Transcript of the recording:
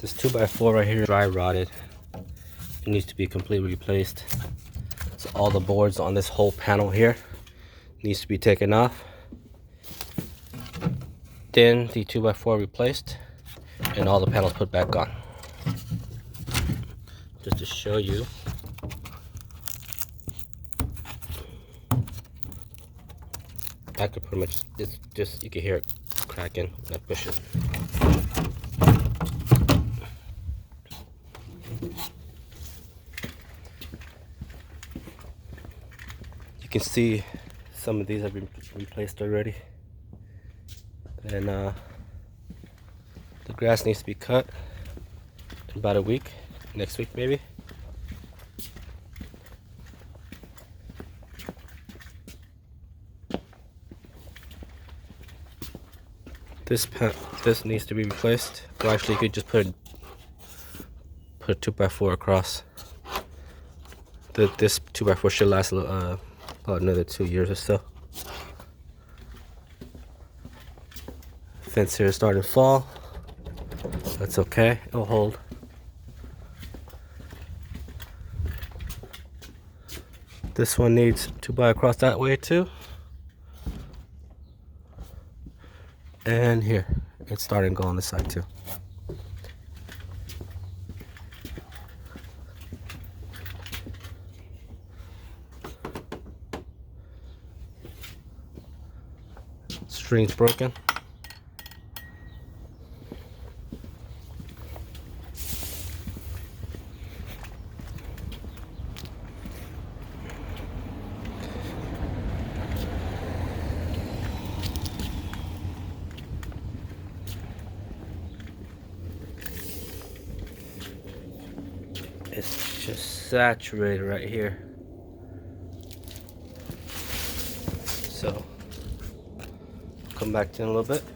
This 2x4 right here, dry rotted. It needs to be completely replaced. So all the boards on this whole panel here needs to be taken off. Then the 2x4 replaced and all the panels put back on. Just to show you. I could pretty much just you can hear it cracking when I push it. You can see some of these have been replaced already. And the grass needs to be cut in about a week, next week maybe. This needs to be replaced. Well, actually, you could just put a 2x4 across. This 2x4 should last about another 2 years or so. Fence here is starting to fall. That's okay. It'll hold. This one needs 2x across that way too. And here, it's starting to go on this side too. String's broken. It's just saturated right here. So, come back to in a little bit.